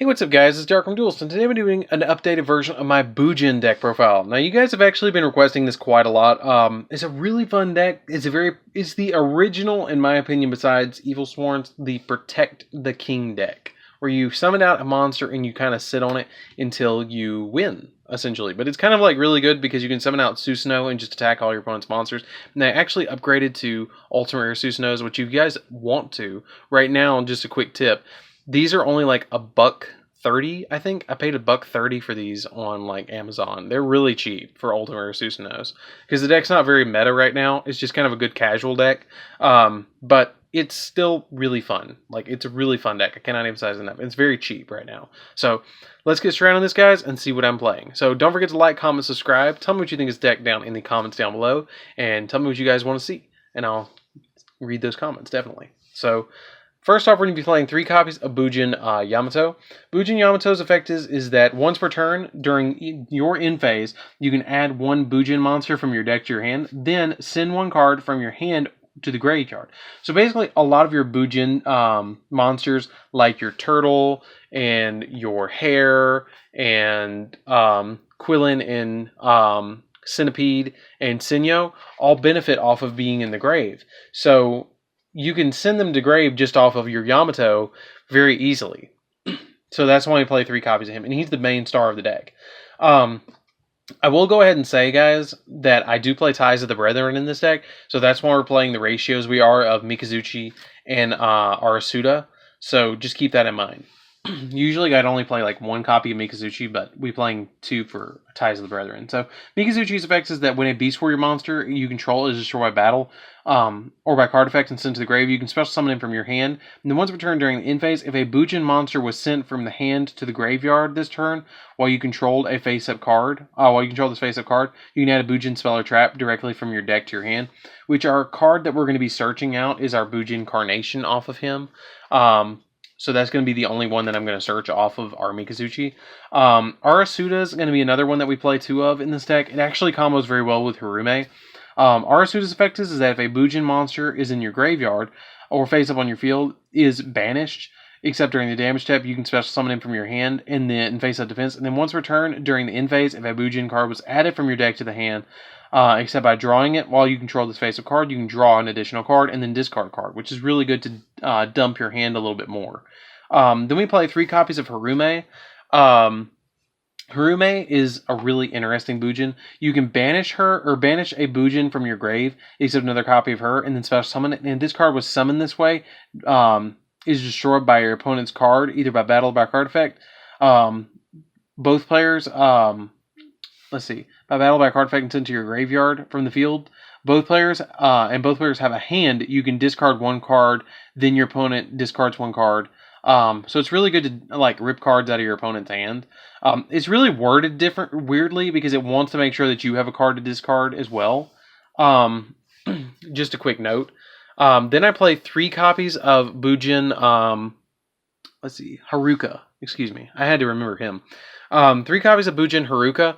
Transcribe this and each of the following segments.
Hey, what's up guys, it's DarkArmedDuelist, and today I'm doing an updated version of my Bujin deck profile. Now you guys have actually been requesting this quite a lot. It's a really fun deck. It's the original, in my opinion, besides Evil Sworn's, the Protect the King deck, where you summon out a monster and you kind of sit on it until you win, essentially. But it's kind of like really good because you can summon out Susanoo and just attack all your opponent's monsters. And I actually upgraded to Ultimate Rare Susanoos, which you guys want to. Right now, just a quick tip. These are only like $1.30, I think. I paid $1.30 for these on like Amazon. They're really cheap for Ultimate Rare Susanoos because the deck's not very meta right now. It's just kind of a good casual deck, but it's still really fun. Like, it's a really fun deck. I cannot emphasize enough. It's very cheap right now. So let's get straight on this, guys, and see what I'm playing. So don't forget to like, comment, subscribe. Tell me what you think of this deck down in the comments down below, and tell me what you guys want to see, and I'll read those comments definitely. So first off, we're going to be playing 3 copies of Bujin Yamato. Bujin Yamato's effect is that once per turn, during your end phase, you can add 1 Bujin monster from your deck to your hand, then send 1 card from your hand to the graveyard. So basically, a lot of your Bujin monsters, like your turtle, and your hare, and Quillin, and Centipede, and Sinyo, all benefit off of being in the grave. So you can send them to grave just off of your Yamato very easily. So that's why I play 3 copies of him, and he's the main star of the deck. I will go ahead and say, guys, that I do play Ties of the Brethren in this deck, so that's why we're playing the ratios we are of Mikazuchi and Arasuda, so just keep that in mind. Usually I'd only play like 1 copy of Mikazuchi, but we're playing 2 for Ties of the Brethren. So Mikazuchi's effect is that when a Beast Warrior monster you control is destroyed by battle, or by card effect and sent to the grave, you can special summon him from your hand. And then once per turn during the end phase, if a Bujin monster was sent from the hand to the graveyard this turn, while you controlled a face-up card, you control this face-up card, you can add a Bujin spell or trap directly from your deck to your hand, which our card that we're going to be searching out is our Bujin Carnation off of him. So that's going to be the only one that I'm going to search off of our Mikazuchi. Arasuda is going to be another one that we play 2 of in this deck. It actually combos very well with Harume. Arasuda's effect is that if a Bujin monster is in your graveyard or face up on your field, is banished, except during the damage step, you can special summon him from your hand and then face up defense. And then once per turn during the end phase, if a Bujin card was added from your deck to the hand, except by drawing it while you control this face-up card, you can draw an additional card and then discard a card, which is really good to dump your hand a little bit more. Then we play 3 copies of Harume. Harume is a really interesting Bujin. You can banish her, or banish a Bujin from your grave, except another copy of her, and then special summon it. And this card was summoned this way, is destroyed by your opponent's card, either by battle or by card effect. Both players, let's see, by battle by card effect and sent to your graveyard from the field. Both players have a hand. You can discard 1 card, then your opponent discards 1 card. So it's really good to like rip cards out of your opponent's hand. It's really worded weirdly because it wants to make sure that you have a card to discard as well. Just a quick note. Then I play 3 copies of Bujin. Let's see, Haruka. Excuse me, I had to remember him. 3 copies of Bujin Haruka.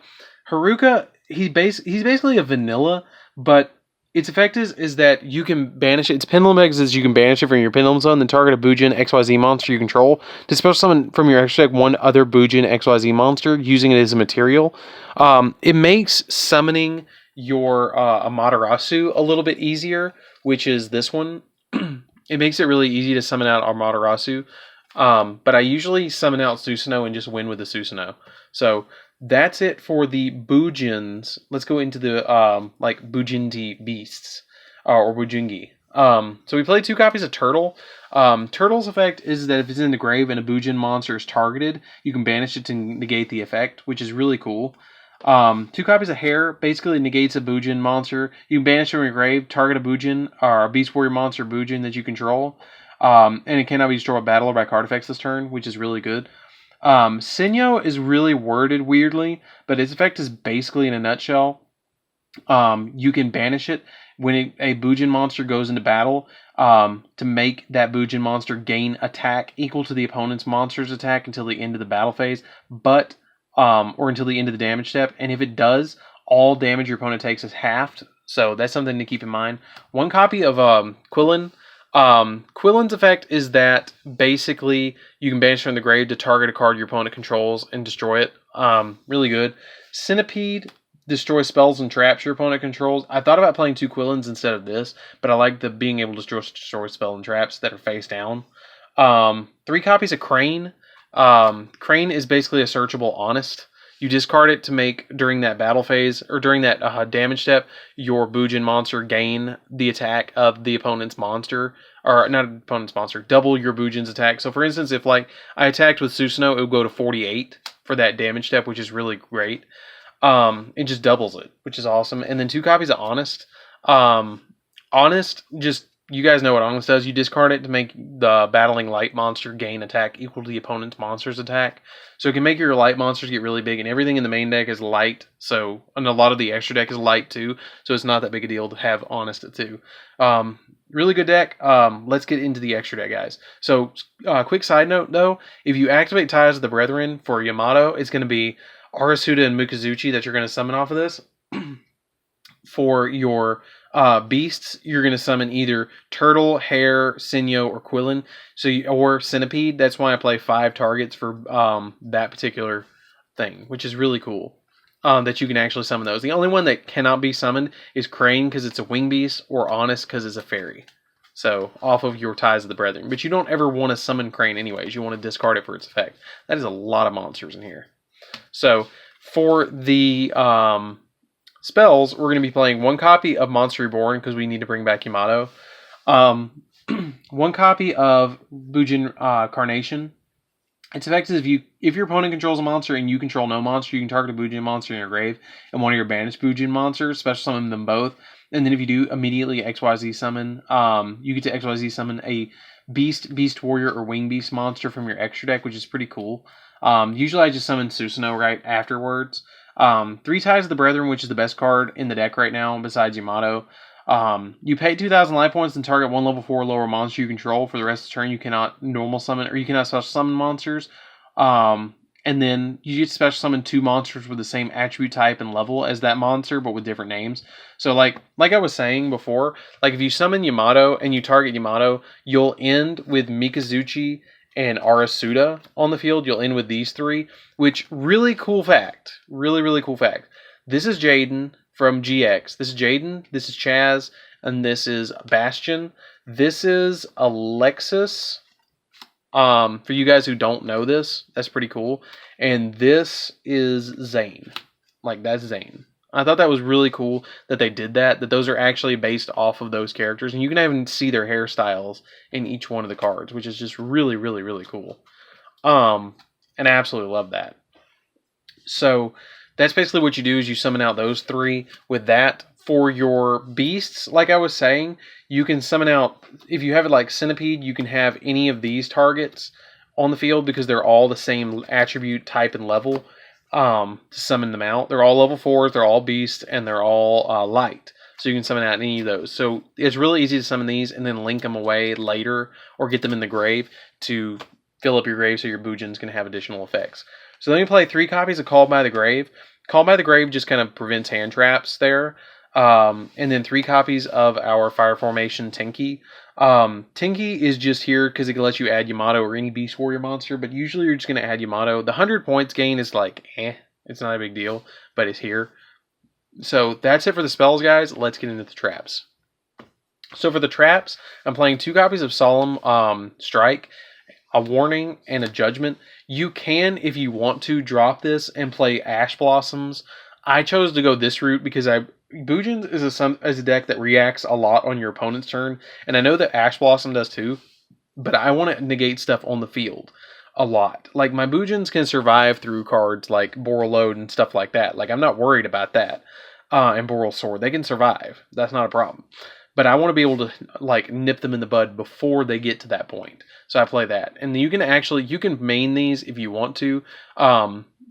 Haruka, he's basically a vanilla, but its effect is that you can banish it. Its pendulum effect is you can banish it from your pendulum zone, then target a Bujin XYZ monster you control to special summon from your extra deck 1 other Bujin XYZ monster using it as a material. It makes summoning your Amaterasu a little bit easier, which is this one. It makes it really easy to summon out Amaterasu. But I usually summon out Susanoo and just win with the Susanoo. So that's it for the Bujins. Let's go into the like Bujinti beasts or Bujingi. So we play 2 copies of Turtle. Turtle's effect is that if it's in the grave and a Bujin monster is targeted, you can banish it to negate the effect, which is really cool. 2 copies of Hare basically negates a Bujin monster. You can banish it from your grave, target a Bujin or a Beast Warrior monster Bujin that you control. And it cannot be destroyed by battle or by card effects this turn, which is really good. Sinyo is really worded weirdly, but its effect is basically in a nutshell. You can banish it when a Bujin monster goes into battle to make that Bujin monster gain attack equal to the opponent's monster's attack until the end of the battle phase, or until the end of the damage step. And if it does, all damage your opponent takes is halved. So that's something to keep in mind. 1 copy of Quillin. Quillen's effect is that basically you can banish from the grave to target a card your opponent controls and destroy it. Really good. Centipede destroys spells and traps your opponent controls. I thought about playing 2 Quillens instead of this, but I like the being able to destroy spell and traps that are face down. 3 copies of Crane. Crane is basically a searchable Honest. You discard it to make, during that battle phase, or during that damage step, your Bujin monster gain the attack of the opponent's monster. Or, not opponent's monster, double your Bujin's attack. So, for instance, if, like, I attacked with Susanoo, it would go to 48 for that damage step, which is really great. It just doubles it, which is awesome. And then 2 copies of Honest. Honest, just, you guys know what Honest does. You discard it to make the battling light monster gain attack equal to the opponent's monster's attack. So it can make your light monsters get really big, and everything in the main deck is light. So, and a lot of the extra deck is light too. So it's not that big a deal to have Honest at 2. Really good deck. Let's get into the extra deck, guys. So, quick side note though, if you activate Ties of the Brethren for Yamato, it's going to be Arasuda and Mikazuchi that you're going to summon off of this. For your beasts, you're going to summon either Turtle, Hare, Sinyo, or Quillen. Or Centipede. That's why I play 5 targets for that particular thing, which is really cool. That you can actually summon those. The only one that cannot be summoned is Crane because it's a wing beast, or Honest because it's a fairy. So, off of your Ties of the Brethren. But you don't ever want to summon Crane anyways. You want to discard it for its effect. That is a lot of monsters in here. So, for the spells, we're going to be playing 1 copy of Monster Reborn because we need to bring back Yamato. 1 copy of Bujin Carnation. Its effect is if your opponent controls a monster and you control no monster, you can target a Bujin monster in your grave and one of your banished Bujin monsters, special summon them both. And then if you do immediately XYZ summon, you get to XYZ summon a Beast Warrior, or Wing Beast monster from your extra deck, which is pretty cool. Usually I just summon Susanoo right afterwards. 3 Ties of the Brethren, which is the best card in the deck right now besides Yamato. You pay 2,000 life points and target 1 level 4 or lower monster you control. For the rest of the turn, you cannot normal summon, or you cannot special summon monsters. And then you get to special summon 2 monsters with the same attribute type and level as that monster, but with different names. So like I was saying before, like if you summon Yamato and you target Yamato, you'll end with Mikazuchi and Arasuda on the field. You'll end with these 3, which, really cool fact. Really, really cool fact. This is Jaden from GX. This is Jaden, this is Chaz, and this is Bastion. This is Alexis. For you guys who don't know this, that's pretty cool. And this is Zane. Like, that's Zane. I thought that was really cool that they did that those are actually based off of those characters. And you can even see their hairstyles in each one of the cards, which is just really, really, really cool. And I absolutely love that. So, that's basically what you do, is you summon out those 3 with that. For your beasts, like I was saying, you can summon out, if you have it like Centipede, you can have any of these targets on the field because they're all the same attribute, type, and level to summon them out. They're all level 4s, they're all beasts, and they're all light. So you can summon out any of those. So it's really easy to summon these and then link them away later or get them in the grave to fill up your grave so your Bujin's can have additional effects. So then you play 3 copies of Called by the Grave. Called by the Grave just kind of prevents hand traps there. And then 3 copies of our Fire Formation Tenki. Tenki is just here because it can let you add Yamato or any Beast Warrior monster, but usually you're just going to add Yamato. The 100 points gain is like, it's not a big deal, but it's here. So that's it for the spells, guys. Let's get into the traps. So for the traps, I'm playing 2 copies of Solemn Strike, a Warning, and a Judgment. You can, if you want to, drop this and play Ash Blossoms. I chose to go this route because Bujin is a deck that reacts a lot on your opponent's turn, and I know that Ash Blossom does too, but I want to negate stuff on the field a lot. Like, my Bujins can survive through cards like Boral Load and stuff like that. Like, I'm not worried about that. And Boral Sword. They can survive. That's not a problem. But I want to be able to, like, nip them in the bud before they get to that point. So I play that. And you can main these if you want to.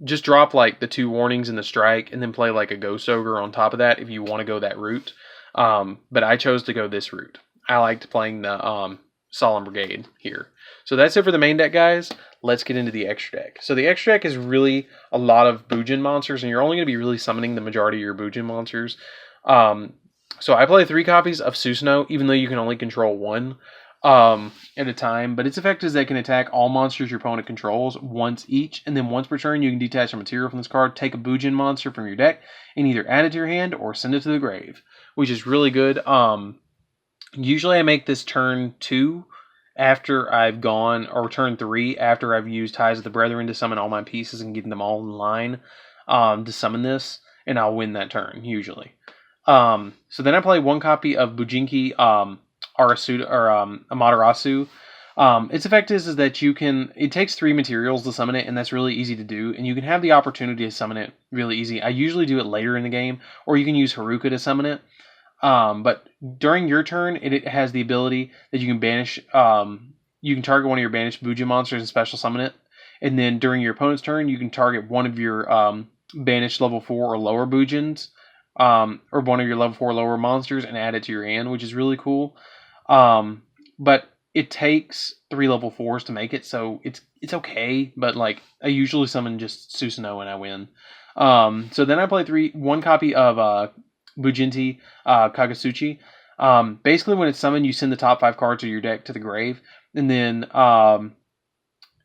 Just drop, like, the 2 warnings and the strike, and then play, like, a Ghost Ogre on top of that if you want to go that route. But I chose to go this route. I liked playing the Solemn Brigade here. So that's it for the main deck, guys. Let's get into the extra deck. So the extra deck is really a lot of Bujin monsters, and you're only going to be really summoning the majority of your Bujin monsters. So I play 3 copies of Susanoo, even though you can only control 1. at a time, but its effect is they can attack all monsters your opponent controls once each, and then once per turn you can detach a material from this card, take a Bujin monster from your deck, and either add it to your hand or send it to the grave, which is really good. Usually I make this turn 2 after I've gone, or turn 3 after I've used Ties of the Brethren to summon all my pieces and get them all in line to summon this, and I'll win that turn, usually. So then I play 1 copy of Bujinki Arasuda, or Amaterasu. Its effect is that you can, it takes 3 materials to summon it, and that's really easy to do, and you can have the opportunity to summon it really easy. I usually do it later in the game, or you can use Haruka to summon it. But during your turn, it has the ability that you can banish, you can target one of your banished Bujin monsters and special summon it, and then during your opponent's turn, you can target one of your banished level 4 or lower Bujins, or one of your level 4 or lower monsters, and add it to your hand, which is really cool. But it takes 3 level 4s to make it, so it's okay, but like I usually summon just Susanoo and I win. So then I play 1 copy of Bujinti Kagasuchi. Basically when it's summoned, you send the top 5 cards of your deck to the grave, and then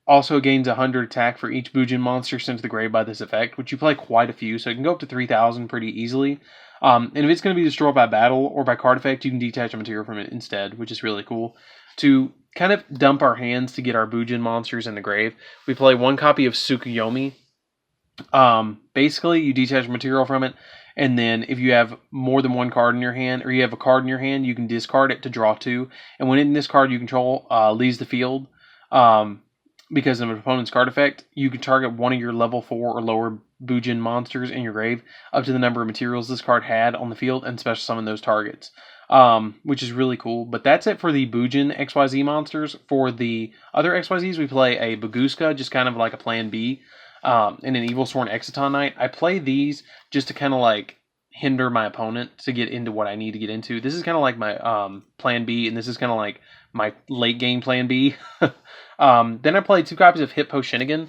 also gains 100 attack for each Bujin monster sent to the grave by this effect, which you play quite a few, so it can go up to 3,000 pretty easily. And if it's going to be destroyed by battle or by card effect, you can detach a material from it instead, which is really cool. To kind of dump our hands to get our Bujin monsters in the grave, we play 1 copy of Tsukuyomi. Basically, you detach material from it, and then if you have more than 1 card in your hand, or you have a card in your hand, you can discard it to draw 2. And when this card you control leaves the field, because of an opponent's card effect, you can target one of your level 4 or lower Bujin monsters in your grave up to the number of materials this card had on the field and special summon those targets, which is really cool. But that's it for the Bujin XYZ monsters. For the other XYZs, we play a Baguska, just kind of like a plan B, and an Evil Sworn Exciton Knight. I play these just to kind of like hinder my opponent to get into what I need to get into. This is kind of like my plan B, and this is kind of like my late game plan B. Then I play 2 copies of Hippo Shinigami.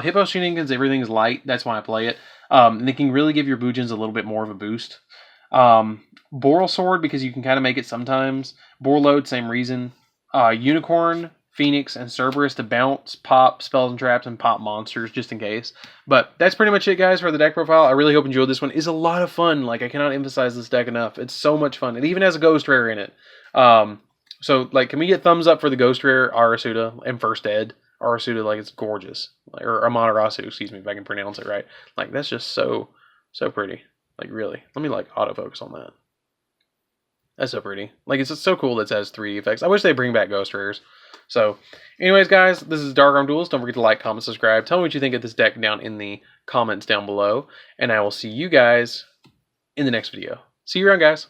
Hippo Shinigan's everything's light, that's why I play it. And they can really give your Bujins a little bit more of a boost. Boral Sword, because you can kind of make it sometimes. Borload, same reason. Unicorn, Phoenix, and Cerberus to bounce, pop spells and traps, and pop monsters, just in case. But that's pretty much it, guys, for the deck profile. I really hope you enjoyed this one. It's a lot of fun. Like, I cannot emphasize this deck enough. It's so much fun. It even has a Ghost Rare in it. So, like, can we get thumbs up for the Ghost Rare Arasuda and First Ed? Arasuda, like, it's gorgeous. Like, or Amaterasu, excuse me, if I can pronounce it right. Like, that's just so pretty. Like, really. Let me, like, autofocus on that. That's so pretty. Like, it's just so cool that it has 3D effects. I wish they bring back Ghost Rares. So, anyways, guys, this is DarkArmedDuelist. Don't forget to like, comment, subscribe. Tell me what you think of this deck down in the comments down below. And I will see you guys in the next video. See you around, guys.